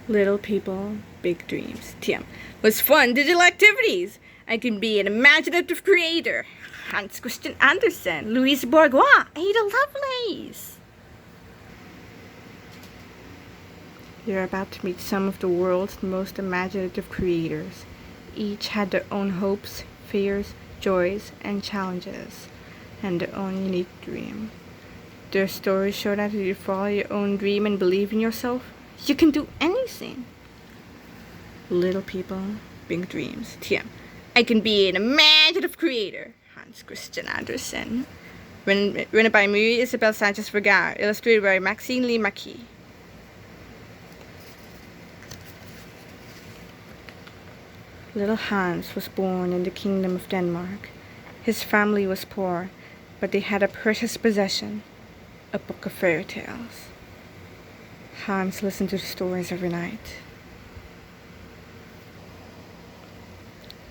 Little people, big dreams. TM. Was fun digital activities. I can be an imaginative creator. Hans Christian Andersen, Louise Bourgeois, Ada Lovelace. You're about to meet some of the world's most imaginative creators. Each had their own hopes, fears, joys, and challenges, and their own unique dream. Their stories show that if you follow your own dream and believe in yourself, you can do anything. Little people, big dreams. TM. I can be an imaginative creator. Hans Christian Andersen. Written by Isabel Sánchez Vegara. Illustrated by Maxine Lee-Mackie. Little Hans was born in the Kingdom of Denmark. His family was poor, but they had a precious possession, a book of fairy tales. Hans listened to the stories every night.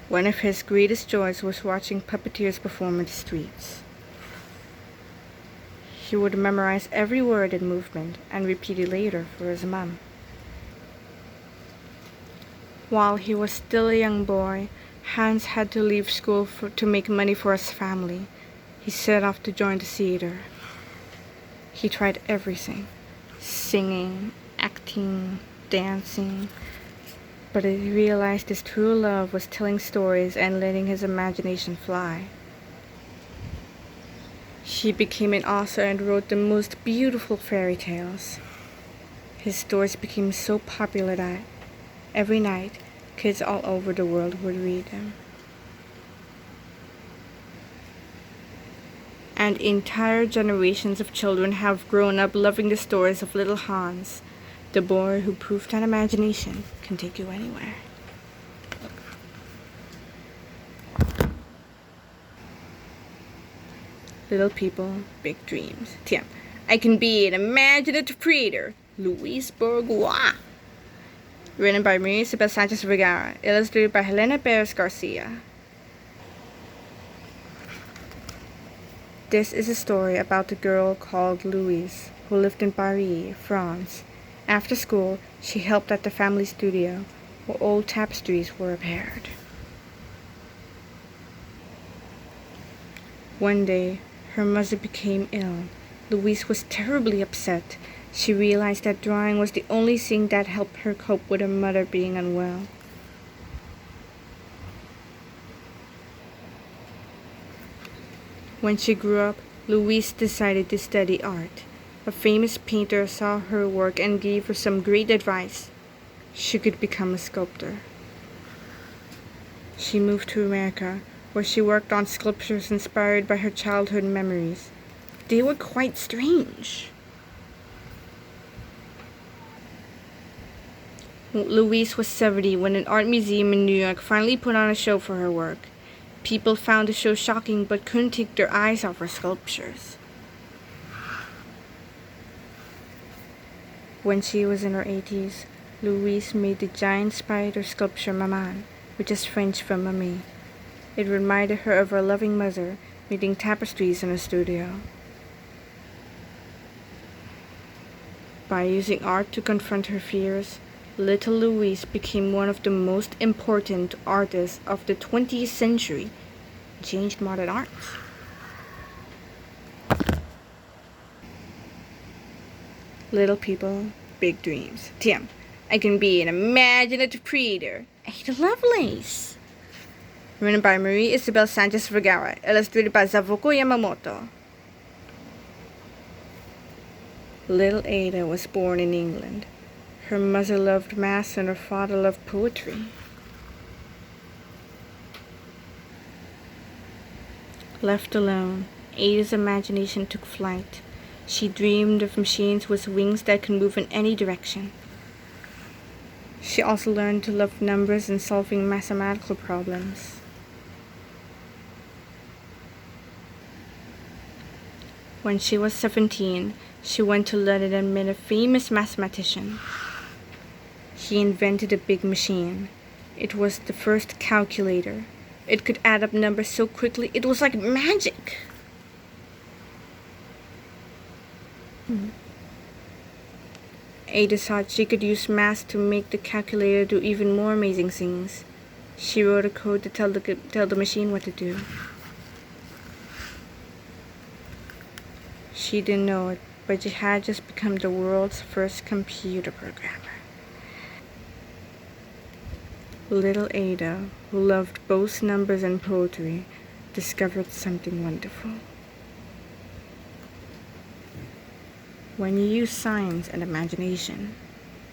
One of his greatest joys was watching puppeteers perform in the streets. He would memorize every word and movement and repeat it later for his mom. While he was still a young boy, Hans had to leave school to make money for his family. He set off to join the theater. He tried everything. Singing, acting, dancing, but he realized his true love was telling stories and letting his imagination fly. He became an author and wrote the most beautiful fairy tales. His stories became so popular that every night kids all over the world would read them. And entire generations of children have grown up loving the stories of little Hans, the boy who proved that imagination can take you anywhere. Little people, big dreams. TM. I can be an imaginative creator. Louise Bourgeois. Written by Isabel Sánchez Vegara. Illustrated by Helena Perez Garcia. This is a story about a girl called Louise who lived in Paris, France. After school, she helped at the family studio where old tapestries were repaired. One day, her mother became ill. Louise was terribly upset. She realized that drawing was the only thing that helped her cope with her mother being unwell. When she grew up, Louise decided to study art. A famous painter saw her work and gave her some great advice. She could become a sculptor. She moved to America, where she worked on sculptures inspired by her childhood memories. They were quite strange. Louise was 70 when an art museum in New York finally put on a show for her work. People found the show shocking but couldn't take their eyes off her sculptures. When she was in her 80s, Louise made the giant spider sculpture Maman, which is French for Mummy. It reminded her of her loving mother, making tapestries in her studio. By using art to confront her fears, little Louise became one of the most important artists of the 20th century and changed modern art. Little people, big dreams. TM. I can be an imaginative creator. Ada Lovelace. Written by Isabel Sánchez Vegara. Illustrated by Zavoko Yamamoto. Little Ada was born in England. Her mother loved math and her father loved poetry. Left alone, Ada's imagination took flight. She dreamed of machines with wings that could move in any direction. She also learned to love numbers and solving mathematical problems. When she was 17, she went to London and met a famous mathematician. He invented a big machine. It was the first calculator. It could add up numbers so quickly, it was like magic. Ada thought she could use math to make the calculator do even more amazing things. She wrote a code to tell the machine what to do. She didn't know it, but she had just become the world's first computer programmer. Little Ada, who loved both numbers and poetry, discovered something wonderful. When you use science and imagination,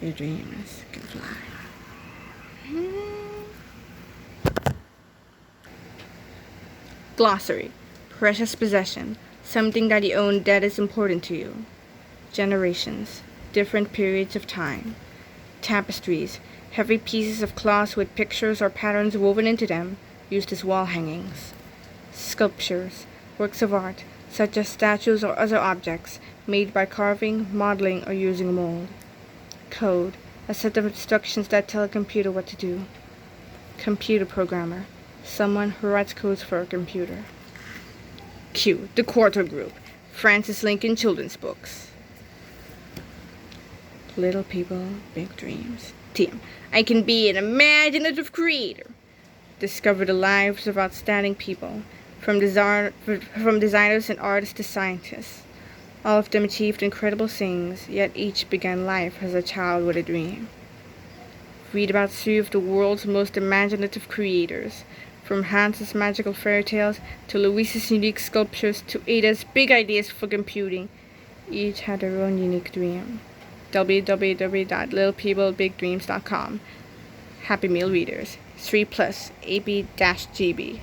your dreams can fly. Glossary. Precious possession. Something that you own that is important to you. Generations. Different periods of time. Tapestries. Heavy pieces of cloth with pictures or patterns woven into them, used as wall hangings. Sculptures. Works of art, such as statues or other objects, made by carving, modeling, or using a mold. Code. A set of instructions that tell a computer what to do. Computer programmer. Someone who writes codes for a computer. Q. The Quarter Group. Francis Lincoln children's books. Little people, big dreams. TM. I can be an imaginative creator. Discover the lives of outstanding people, from designers and artists to scientists. All of them achieved incredible things, yet each began life as a child with a dream. Read about 3 of the world's most imaginative creators, from Hans's magical fairy tales to Louise's unique sculptures to Ada's big ideas for computing. Each had their own unique dream. www.littlepeoplebigdreams.com. Happy Meal readers. 3+ AB-GB.